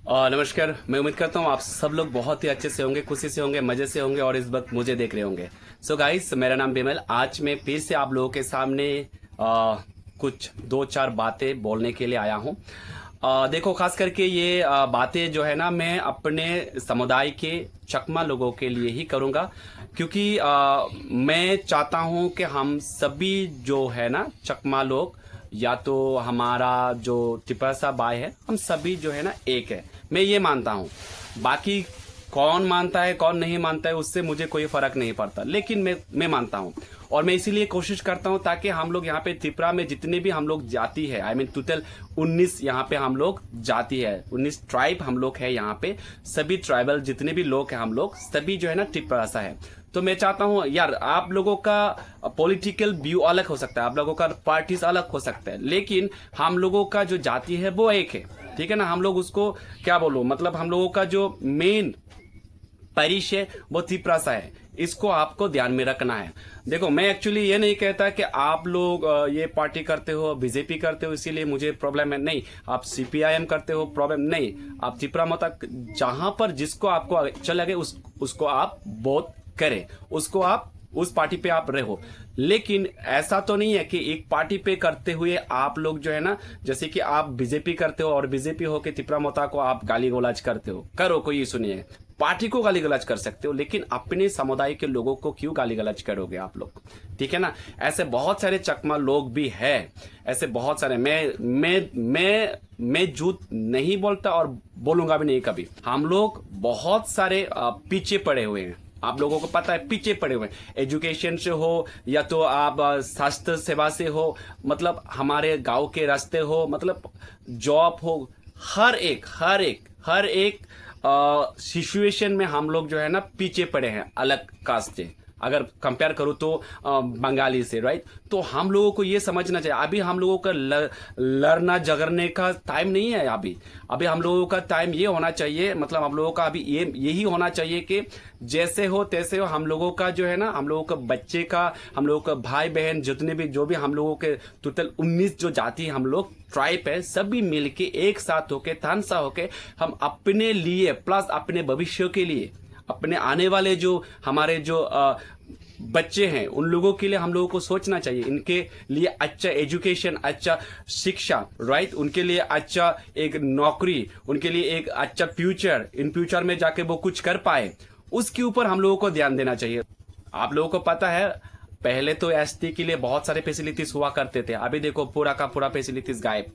नमस्कार। मैं उम्मीद करता हूँ आप सब लोग बहुत ही अच्छे से होंगे, खुशी से होंगे, मजे से होंगे और इस वक्त मुझे देख रहे होंगे। सो गाइस, मेरा नाम बिमल। आज मैं फिर से आप लोगों के सामने कुछ दो चार बातें बोलने के लिए आया हूँ। देखो, खास करके ये बातें जो है ना, मैं अपने समुदाय के चकमा लोगों के लिए ही करूँगा, क्योंकि मैं चाहता हूँ कि हम सभी जो है ना चकमा लोग, या तो हमारा जो टिपरासा बाय है, हम सभी जो है ना एक है। मैं ये मानता हूँ। बाकी कौन मानता है कौन नहीं मानता है उससे मुझे कोई फर्क नहीं पड़ता, लेकिन मैं मानता हूँ। और मैं इसीलिए कोशिश करता हूँ ताकि हम लोग यहाँ पे त्रिपुरा में जितने भी हम लोग जाति है, आई मीन टोटल 19 यहाँ पे हम लोग जाति है, 19 ट्राइब हम लोग है यहाँ पे। सभी ट्राइबल जितने भी लोग हैं हम लोग सभी जो है ना टिपरासा है। तो मैं चाहता हूँ यार, आप लोगों का पॉलिटिकल व्यू अलग हो सकता है, आप लोगों का पार्टीज अलग हो सकता है, लेकिन हम लोगों का जो जाति है वो एक है। ठीक है ना। हम लोग उसको क्या बोलो, मतलब हम लोगों का जो मेन परिश है वो त्रिपुरासा है। इसको आपको ध्यान में रखना है। देखो, मैं एक्चुअली ये नहीं कहता कि आप लोग ये पार्टी करते हो, बीजेपी करते हो इसीलिए मुझे प्रॉब्लम है, नहीं। आप सीपीआईएम करते हो, प्रॉब्लम नहीं। आप त्रिपुरा माता जहां पर जिसको आपको अच्छा लगे उसको आप वोट करें, उसको आप उस पार्टी पे आप रहो। लेकिन ऐसा तो नहीं है कि एक पार्टी पे करते हुए आप लोग जो है ना, जैसे कि आप बीजेपी करते हो और बीजेपी हो के त्रिपुरा माता को आप गाली गलौज करते हो, करो, कोई इशू नहीं है। पार्टी को गाली गलौज कर सकते हो, लेकिन अपने समुदाय के लोगों को क्यों गाली गलौज करोगे आप लोग? ठीक है ना। ऐसे बहुत सारे चकमा लोग भी है, ऐसे बहुत सारे। मैं झूठ नहीं बोलता और बोलूंगा भी नहीं कभी। हम लोग बहुत सारे पीछे पड़े हुए हैं, आप लोगों को पता है, पीछे पड़े हुए हैं। एजुकेशन से हो या तो आप स्वास्थ्य सेवा से हो, मतलब हमारे गांव के रास्ते हो, मतलब जॉब हो, हर एक सिचुएशन में हम लोग जो है ना पीछे पड़े हैं अलग कास्ट से। अगर कंपेयर करूं तो बंगाली से, राइट। तो हम लोगों को ये समझना चाहिए, अभी हम लोगों का लड़ना झगड़ने का टाइम नहीं है। अभी हम लोगों का टाइम ये होना चाहिए, मतलब हम लोगों का अभी यही होना चाहिए कि जैसे हो तैसे हो। हम लोगों का जो है ना, हम लोगों का बच्चे का, हम लोगों का भाई बहन जितने भी जो भी हम लोगों के टोटल 19 जो जाति हम लोग ट्राइब है, सभी मिलके एक साथ होके तानसा होके हम अपने लिए प्लस अपने भविष्य के लिए, अपने आने वाले जो हमारे जो बच्चे हैं उन लोगों के लिए हम लोगों को सोचना चाहिए। इनके लिए अच्छा एजुकेशन, अच्छा शिक्षा, राइट। उनके लिए अच्छा एक नौकरी, उनके लिए एक अच्छा फ्यूचर, इन फ्यूचर में जाके वो कुछ कर पाए, उसके ऊपर हम लोगों को ध्यान देना चाहिए। आप लोगों को पता है, पहले तो एसटी के लिए बहुत सारे फैसिलिटीज हुआ करते थे, अभी देखो पूरा का पूरा फैसिलिटीज गायब।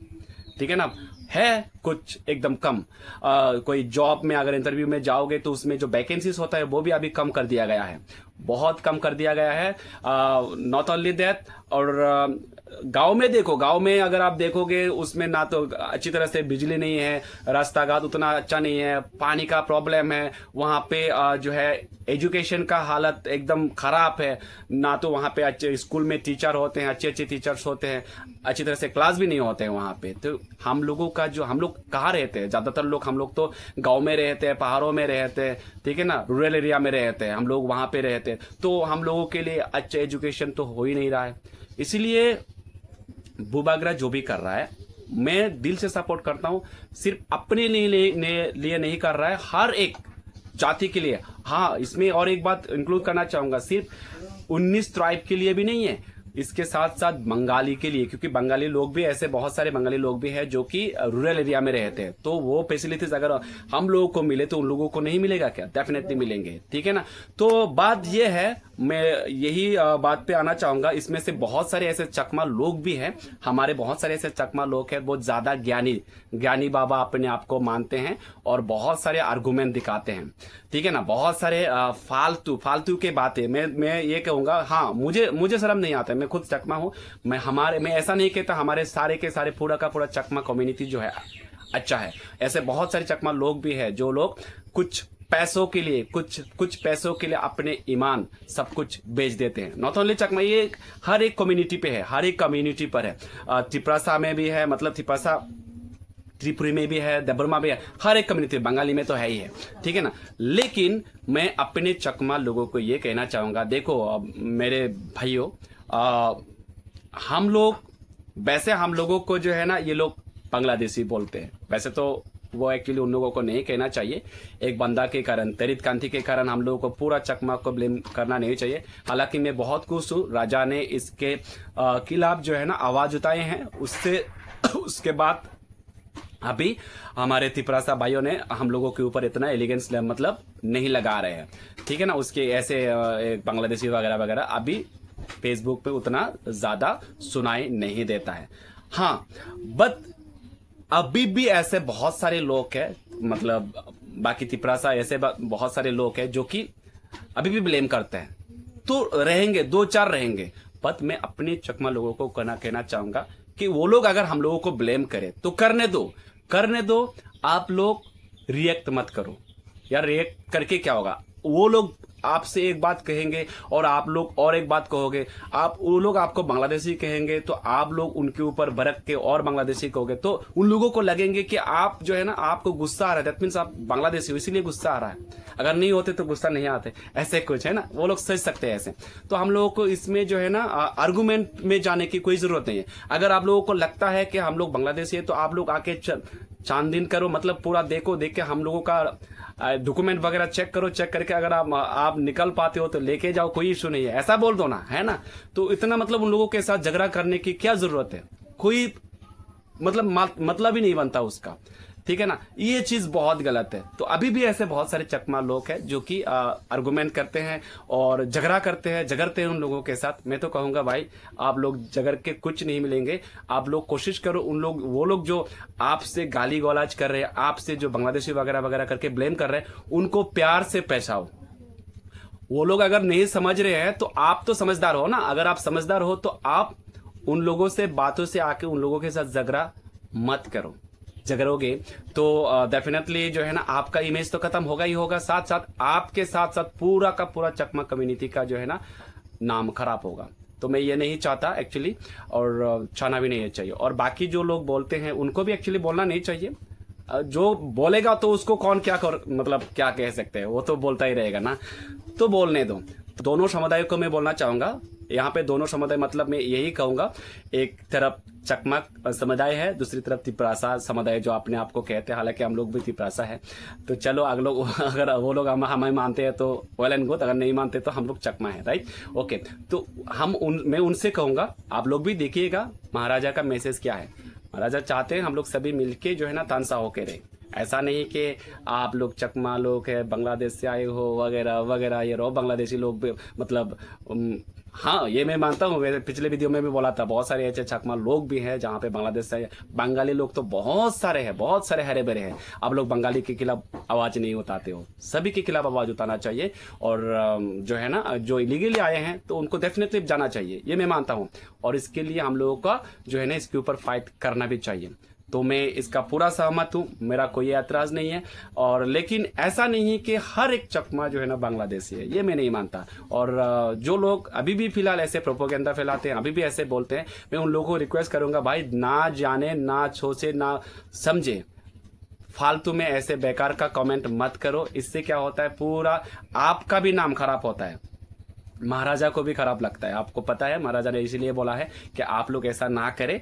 ठीक है ना। है कुछ एकदम कम। कोई जॉब में अगर इंटरव्यू में जाओगे तो उसमें जो वैकेंसीज होता है वो भी अभी कम कर दिया गया है, बहुत कम कर दिया गया है। नॉट ओनली दैट, और गांव में देखो, गांव में अगर आप देखोगे उसमें ना तो अच्छी तरह से बिजली नहीं है, रास्ता घाट उतना अच्छा नहीं है, पानी का प्रॉब्लम है वहां पे। जो है एजुकेशन का हालत एकदम खराब है, ना तो वहां पे अच्छे स्कूल में टीचर होते हैं, अच्छे अच्छे टीचर्स होते हैं, अच्छी तरह से क्लास भी नहीं होते हैं वहां पे। तो हम लोगों का जो, हम लोग कहाँ रहते हैं, ज्यादातर लोग हम लोग तो गांव में रहते हैं, पहाड़ों में रहते हैं, ठीक है ना, रूरल एरिया में रहते हैं, हम लोग वहां पे रहते हैं। तो हम लोगों के लिए अच्छा एजुकेशन तो हो ही नहीं रहा है। इसीलिए बुबागरा जो भी कर रहा है, मैं दिल से सपोर्ट करता हूं। सिर्फ अपने लिए नहीं कर रहा है, हर एक जाति के लिए। हाँ, इसमें और एक बात इंक्लूड करना चाहूंगा, सिर्फ 19 ट्राइब के लिए भी नहीं है, इसके साथ साथ बंगाली के लिए, क्योंकि बंगाली लोग भी, ऐसे बहुत सारे बंगाली लोग भी हैं जो कि रूरल एरिया में रहते हैं। तो वो फैसिलिटीज अगर हम लोगों को मिले तो उन लोगों को नहीं मिलेगा क्या? डेफिनेटली मिलेंगे। ठीक है ना। तो बात ये है, मैं यही बात पे आना चाहूंगा। इसमें से बहुत सारे ऐसे चकमा लोग भी हैं, हमारे बहुत सारे ऐसे चकमा लोग हैं बहुत ज्यादा ज्ञानी बाबा अपने आप को मानते हैं और बहुत सारे आर्गुमेंट दिखाते हैं। ठीक है ना। बहुत सारे फालतू के बातें, मैं ये कहूंगा, हाँ, मुझे शर्म नहीं आता है, मैं खुद चकमा हूं। मैं ऐसा नहीं कहता हमारे सारे के सारे पूरा का पूरा चकमा कम्युनिटी जो है अच्छा है। ऐसे बहुत सारे चकमा लोग भी है जो लोग कुछ पैसों के लिए, कुछ पैसों के लिए अपने ईमान सब कुछ बेच देते हैं। नॉट ओनली चकमा, ये हर एक कम्युनिटी पे है, हर एक कम्युनिटी पर है। त्रिपुरा में भी है, मतलब त्रिपुरा त्रिपुरी में भी है, देबरमा भी है, हर एक कम्युनिटी, बंगाली में तो है ही है। ठीक है ना। लेकिन मैं अपने चकमा लोगों को ये कहना चाहूंगा, देखो मेरे भाइयों, हम लोग, वैसे हम लोगों को जो है ना ये लोग बांग्लादेशी बोलते हैं, वैसे तो वो एक्चुअली उन लोगों को नहीं कहना चाहिए। एक बंदा के कारण, तरित कांति के कारण हम लोगों को पूरा चकमा को ब्लेम करना नहीं चाहिए। हालांकि मैं बहुत खुश हूँ, राजा ने इसके खिलाफ जो है ना आवाज उठाए हैं। उसके बाद अभी हमारे तिपरासा भाइयों ने हम लोगों के ऊपर इतना एलिगेंस मतलब नहीं लगा रहे हैं, ठीक है ना। उसके ऐसे बांग्लादेशी वगैरह वगैरह अभी फेसबुक पे उतना ज्यादा सुनाई नहीं देता है। हाँ, बट अभी भी ऐसे बहुत सारे लोग हैं, मतलब बाकी तिपरासा ऐसे बहुत सारे लोग हैं जो कि अभी भी ब्लेम करते हैं। तो रहेंगे, 2-4 रहेंगे, बट मैं अपने चकमा लोगों को कहना चाहूंगा कि वो लोग अगर हम लोगों को ब्लेम करें तो करने दो। आप लोग रिएक्ट मत करो यार। रिएक्ट करके क्या होगा? वो लोग आपसे एक बात कहेंगे और आप लोग और एक बात कहोगे। वो लोग आपको बांग्लादेशी कहेंगे तो आप लोग उनके ऊपर भड़क के और बांग्लादेशी कहोगे, तो उन लोगों को लगेंगे कि आप जो है ना, आपको गुस्सा आ रहा है, दैट मीन्स आप बांग्लादेशी हो, इसीलिए गुस्सा आ रहा है। अगर नहीं होते तो गुस्सा नहीं आते, ऐसे कुछ है ना, वो लोग सोच सकते हैं ऐसे। तो हम लोगों को इसमें जो है ना आर्गूमेंट में जाने की कोई जरूरत नहीं है। अगर आप लोगों को लगता है कि हम लोग बांग्लादेशी है तो आप लोग आके छानबीन करो, मतलब पूरा देख के हम लोगों का डॉक्यूमेंट वगैरह चेक करो। चेक करके अगर आप निकल पाते हो तो लेके जाओ, कोई इशू नहीं है, ऐसा बोल दो ना, है ना। तो इतना मतलब उन लोगों के साथ झगड़ा करने की क्या जरूरत है? कोई मतलब ही नहीं बनता उसका, ठीक है ना। ये चीज बहुत गलत है। तो अभी भी ऐसे बहुत सारे चकमा लोग हैं जो कि आर्गुमेंट करते हैं और झगड़ते हैं उन लोगों के साथ। मैं तो कहूंगा भाई, आप लोग झगड़ के कुछ नहीं मिलेंगे। आप लोग कोशिश करो, वो लोग जो आपसे गाली गलौज कर रहे हैं, आपसे जो बांग्लादेशी वगैरह वगैरह करके ब्लेम कर रहे हैं, उनको प्यार से पेशाओ। वो लोग अगर नहीं समझ रहे हैं तो आप तो समझदार हो ना। अगर आप समझदार हो तो आप उन लोगों से बातों से आके उन लोगों के साथ झगड़ा मत करो। झगड़ोगे तो डेफिनेटली जो है ना आपका इमेज तो खत्म होगा ही होगा, साथ साथ आपके साथ साथ पूरा का पूरा चकमा कम्युनिटी का जो है ना नाम खराब होगा। तो मैं ये नहीं चाहता एक्चुअली, और चाहना भी नहीं चाहिए। और बाकी जो लोग बोलते हैं उनको भी एक्चुअली बोलना नहीं चाहिए। जो बोलेगा तो उसको कौन क्या क्या कह सकते हैं, वो तो बोलता ही रहेगा ना, तो बोलने दो। दोनों समुदायों को मैं बोलना चाहूंगा यहाँ पे, दोनों समुदाय मतलब मैं यही कहूंगा, एक तरफ चकमा समुदाय है, दूसरी तरफ तिपरासा समुदाय जो अपने आप को कहते हैं। हालांकि हम लोग भी तिपरासा है। तो चलो अगर वो लोग हमें मानते हैं तो वेल एंड गुड, अगर नहीं मानते तो हम लोग चकमा है, राइट, ओके। तो मैं उनसे कहूंगा, आप लोग भी देखिएगा महाराजा का मैसेज क्या है। महाराजा चाहते हैं हम लोग सभी मिलके जो है ना तानसा होके रहे। ऐसा नहीं कि आप लोग चकमा लोग है, बांग्लादेश से आए हो वगैरह वगैरह, ये रहो बांग्लादेशी लोग मतलब हाँ, ये मैं मानता हूँ। मेरे पिछले वीडियो में भी बोला था, बहुत सारे ऐसे चकमा लोग भी हैं जहाँ पे बांग्लादेश से, बंगाली लोग तो बहुत सारे हरे भरे हैं। आप लोग बंगाली के खिलाफ आवाज नहीं उठाते हो, सभी के खिलाफ आवाज उठाना चाहिए। और जो है ना, जो इलीगली आए हैं तो उनको डेफिनेटली जाना चाहिए, ये मैं मानता हूँ। और इसके लिए हम लोगों का जो है ना इसके ऊपर फाइट करना भी चाहिए। तो मैं इसका पूरा सहमत हूँ, मेरा कोई ऐतराज नहीं है। और लेकिन ऐसा नहीं है कि हर एक चकमा जो है ना बांग्लादेशी है, ये मैं नहीं मानता। और जो लोग अभी भी फिलहाल ऐसे प्रोपोगेंडा फैलाते हैं, अभी भी ऐसे बोलते हैं, मैं उन लोगों को रिक्वेस्ट करूंगा भाई, ना जाने, ना सोचे, ना समझे, फालतू में ऐसे बेकार का कमेंट मत करो। इससे क्या होता है, पूरा आपका भी नाम खराब होता है, महाराजा को भी खराब लगता है। आपको पता है, महाराजा ने इसीलिए बोला है कि आप लोग ऐसा ना करें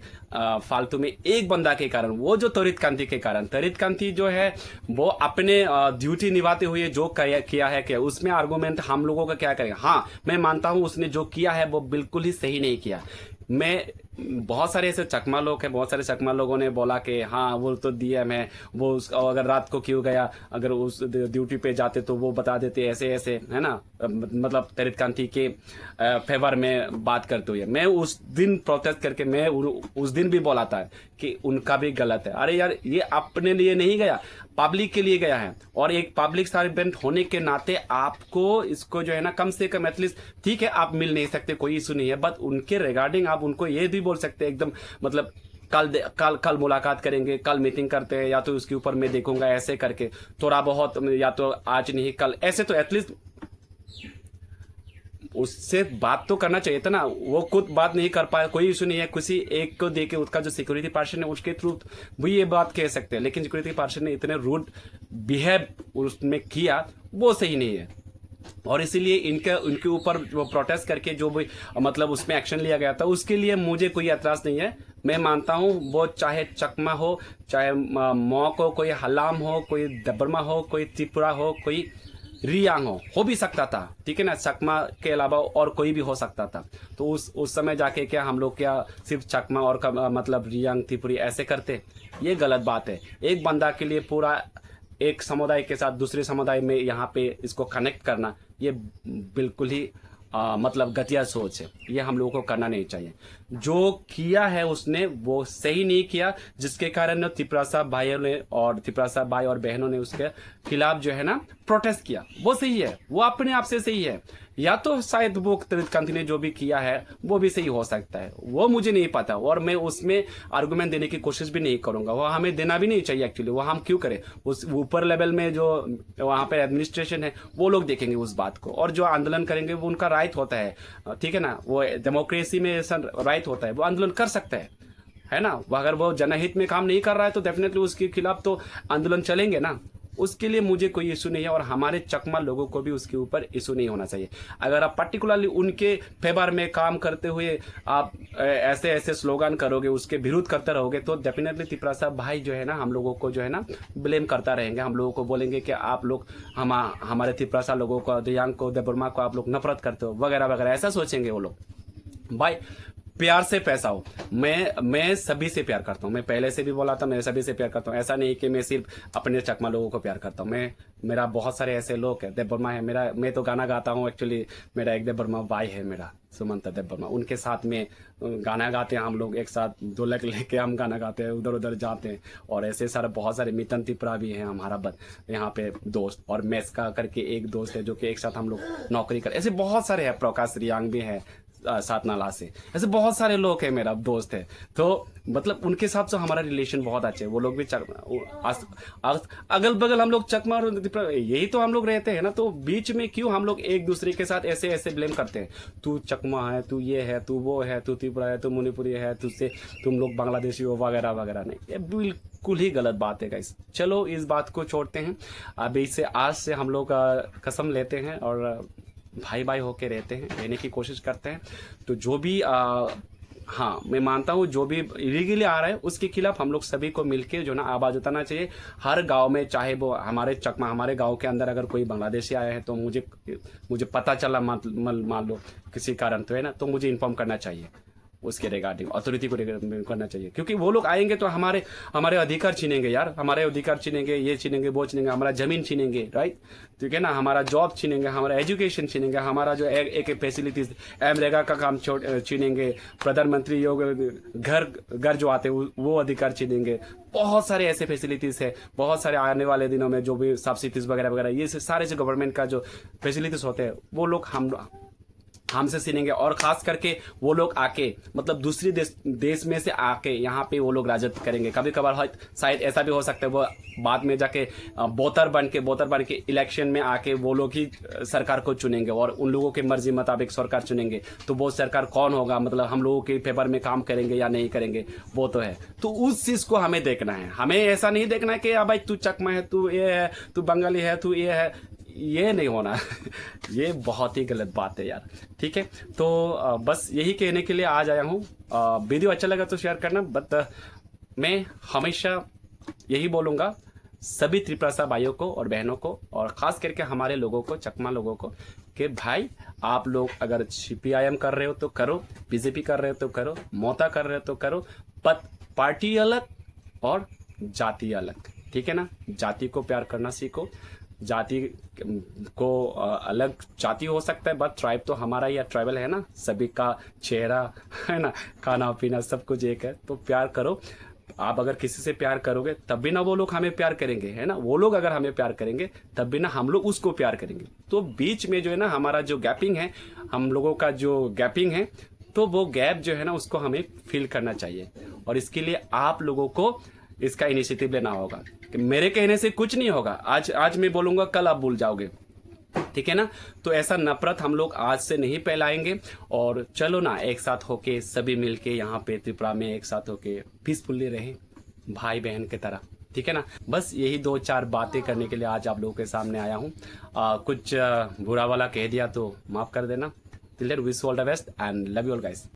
फालतू में। एक बंदा के कारण, वो जो तरित कांति के कारण, तरित कांति जो है वो अपने ड्यूटी निभाते हुए जो किया है, क्या उसमें आर्गुमेंट हम लोगों का क्या करेगा। हाँ, मैं मानता हूं उसने जो किया है वो बिल्कुल ही सही नहीं किया। बहुत सारे ऐसे चकमा लोग हैं, बहुत सारे चकमा लोगों ने बोला कि हाँ वो तो डीएम है, वो अगर रात को क्यों गया, अगर उस ड्यूटी पे जाते तो वो बता देते, ऐसे ऐसे, है ना, मतलब तरित कांति के फेवर में बात करते हुए। मैं उस दिन प्रोटेस्ट करके मैं उस दिन भी बोला था कि उनका भी गलत है। अरे यार, ये अपने लिए नहीं गया, पब्लिक के लिए गया है। और एक पब्लिक सर्वेंट होने के नाते आपको इसको जो है ना कम से कम एटलीस्ट, ठीक है आप मिल नहीं सकते, कोई इशू नहीं है, बट उनके रिगार्डिंग आप उनको ये भी बोल सकते हैं एकदम, मतलब कल मुलाकात करेंगे, कल मीटिंग करते हैं, या तो उसके ऊपर मैं देखूंगा, ऐसे करके थोड़ा बहुत, या तो आज नहीं कल, ऐसे तो एटलीस्ट उससे बात तो करना चाहिए था ना। वो खुद बात नहीं कर पाया, कोई इशू नहीं है, किसी एक को देके उसका जो सिक्योरिटी पर्सन है उसके थ्रू भी ये बात कह सकते हैं। लेकिन सिक्योरिटी पर्सन ने इतने रूड बिहेव उसमें किया, वो सही नहीं है। और इसीलिए उनके ऊपर जो प्रोटेस्ट करके जो भी मतलब उसमें एक्शन लिया गया था, उसके लिए मुझे कोई एतराज़ नहीं है। मैं मानता हूँ वो चाहे चकमा हो, चाहे मॉक हो, कोई हलाम हो, कोई दबरमा हो, कोई त्रिपुरा हो, कोई रियांग हो भी सकता था, ठीक है ना। चकमा के अलावा और कोई भी हो सकता था। तो उस समय जाके क्या हम लोग क्या सिर्फ चकमा और मतलब रियांग त्रिपुरी ऐसे करते? ये गलत बात है। एक बंदा के लिए पूरा एक समुदाय के साथ दूसरे समुदाय में यहाँ पे इसको कनेक्ट करना, ये बिल्कुल ही मतलब घटिया सोच है। ये हम लोगों को करना नहीं चाहिए। जो किया है उसने वो सही नहीं किया, जिसके कारण त्रिपुरा साहब भाइयों ने और त्रिपुरा साहब भाई और बहनों ने उसके खिलाफ जो है ना प्रोटेस्ट किया, वो सही है, वो अपने आप से सही है। या तो शायद वो कंथी ने जो भी किया है वो भी सही हो सकता है, वो मुझे नहीं पता, और मैं उसमें आर्गुमेंट देने की कोशिश भी नहीं करूंगा। वो हमें देना भी नहीं चाहिए एक्चुअली। वो हम क्यों करें? उस ऊपर लेवल में जो वहाँ पे एडमिनिस्ट्रेशन है वो लोग देखेंगे उस बात को, और जो आंदोलन करेंगे वो उनका राइट होता है, ठीक है ना। वो डेमोक्रेसी में ऐसा राइट होता है, वो आंदोलन कर सकता है ना। अगर वो जनहित में काम नहीं कर रहा है तो डेफिनेटली उसके खिलाफ तो आंदोलन चलेंगे ना। उसके लिए मुझे कोई इशू नहीं है, और हमारे चकमा लोगों को भी उसके ऊपर इशू नहीं होना चाहिए। अगर आप पर्टिकुलरली उनके फेवर में काम करते हुए आप ऐसे ऐसे स्लोगन करोगे, उसके विरुद्ध करते रहोगे, तो डेफिनेटली त्रिपुरा साहब भाई जो है ना हम लोगों को जो है ना ब्लेम करता रहेंगे। हम लोगों को बोलेंगे कि आप लोग हमारे त्रिपुरा साहब लोगों को, दियांग को, देबर्मा को आप लोग नफरत करते हो वगैरह वगैरह, ऐसा सोचेंगे वो लोग। भाई प्यार से पैसा हो, मैं सभी से प्यार करता हूँ। मैं पहले से भी बोला था, मैं सभी से प्यार करता हूँ। ऐसा नहीं कि मैं सिर्फ अपने चकमा लोगों को प्यार करता हूँ। मेरा बहुत सारे ऐसे लोग हैं। देबबर्मा है मेरा, मैं तो गाना गाता हूँ एक्चुअली। मेरा एक देबबर्मा भाई है मेरा, सुमंत देबबर्मा, उनके साथ में गाना गाते हैं हम लोग एक साथ, ढोलक लेके हम गाना गाते हैं, उधर उधर जाते हैं। और ऐसे सारे बहुत सारे मितन त्रिपुरा भी हैं हमारा यहाँ पे दोस्त, और मेस्का करके एक दोस्त है जो कि एक साथ हम लोग नौकरी कर, ऐसे बहुत सारे हैं। प्रकाश रियांग भी है सात नाला से, ऐसे बहुत सारे लोग हैं मेरा दोस्त है। तो मतलब उनके साथ से हमारा रिलेशन बहुत अच्छे है। वो लोग भी अगल बगल हम लोग चकमा, यही तो हम लोग रहते हैं ना। तो बीच में क्यों हम लोग एक दूसरे के साथ ऐसे ऐसे ब्लेम करते हैं? तू चकमा है, तू ये है, तू वो है, तू त्रिपुरा है, तू मणिपुरी है, तुझसे तुम लोग बांग्लादेशी हो वगैरह वगैरह। नहीं, ये बिल्कुल ही गलत बात है गाइस। चलो इस बात को छोड़ते हैं। अभी से आज से हम लोग कसम लेते हैं और भाई भाई होके रहते हैं, रहने की कोशिश करते हैं। तो जो भी हाँ, मैं मानता हूँ जो भी इलीगली आ रहा है उसके खिलाफ हम लोग सभी को मिलके जो ना आवाज उठाना चाहिए। हर गांव में, चाहे वो हमारे चकमा, हमारे गांव के अंदर अगर कोई बांग्लादेशी आया है तो मुझे पता चला, मान लो किसी कारण तो है ना, तो मुझे इन्फॉर्म करना चाहिए उसके रिगार्डिंग, अथॉरिटी को करना चाहिए। क्योंकि वो लोग आएंगे तो हमारे अधिकार छीनेंगे यार, हमारे अधिकार छीनेंगे, ये छीनेंगे, वो छीनेंगे, हमारा जमीन छीनेंगे, राइट, ठीक है ना, हमारा जॉब छीनेंगे, हमारा एजुकेशन छीनेंगे, हमारा जो एक फैसिलिटीज एमरेगा का काम छीनेंगे, प्रधानमंत्री योग घर जो आते हैं वो अधिकार छीनेंगे। बहुत सारे ऐसे फैसिलिटीज है, बहुत सारे आने वाले दिनों में जो भी सब्सिडीज वगैरह वगैरह, ये सारे जो गवर्नमेंट का जो फैसिलिटीज होते हैं वो लोग हमसे छीनेंगे। और खास करके वो लोग आके मतलब दूसरी देश में से आके यहाँ पे वो लोग राजत्व करेंगे। कभी कभार शायद ऐसा भी हो सकता है वो बाद में जाके बोतर बन के इलेक्शन में आके वो लोग ही सरकार को चुनेंगे और उन लोगों की मर्जी मुताबिक सरकार चुनेंगे। तो वो सरकार कौन होगा, मतलब हम लोगों के फेवर में काम करेंगे या नहीं करेंगे, वो तो है। तो उस चीज को हमें देखना है। हमें ऐसा नहीं देखना है कि भाई तू चकमा है, तू ये है, तू बंगाली है, तू ये है, ये नहीं होना। ये बहुत ही गलत बात है यार, ठीक है। तो बस यही कहने के लिए आज आया हूँ। वीडियो अच्छा लगा तो शेयर करना, बट मैं हमेशा यही बोलूँगा सभी त्रिपुरा भाइयों को और बहनों को, और ख़ास करके हमारे लोगों को, चकमा लोगों को, कि भाई आप लोग अगर CPIM कर रहे हो तो करो, BJP कर रहे हो तो करो, मोता कर रहे हो तो करो, पार्टी अलग और जाति अलग, ठीक है ना। जाति को प्यार करना सीखो। जाति को अलग जाति हो सकता है, बट ट्राइब तो हमारा ही ट्राइबल है ना, सभी का चेहरा है ना, खाना पीना सब कुछ एक है। तो प्यार करो। आप अगर किसी से प्यार करोगे तब भी ना वो लोग हमें प्यार करेंगे, है ना। वो लोग अगर हमें प्यार करेंगे तब भी ना हम लोग उसको प्यार करेंगे। तो बीच में जो है ना हमारा जो गैपिंग है, हम लोगों का जो गैपिंग है, तो वो गैप जो है ना उसको हमें फिल करना चाहिए। और इसके लिए आप लोगों को इसका इनिशिएटिव लेना होगा। कि मेरे कहने से कुछ नहीं होगा, आज मैं बोलूंगा, कल आप भूल जाओगे, ठीक है ना। तो ऐसा नफरत हम लोग आज से नहीं फैलाएंगे। और चलो ना एक साथ होके सभी मिलके यहाँ पे त्रिपुरा में एक साथ होके पीसफुली रहें, भाई बहन की तरह, ठीक है ना। बस यही 2-4 बातें करने के लिए आज आप लोगों के सामने आया हूँ। कुछ बुरा वाला कह दिया तो माफ़ कर देना। Till then wish all the best and love you all guys.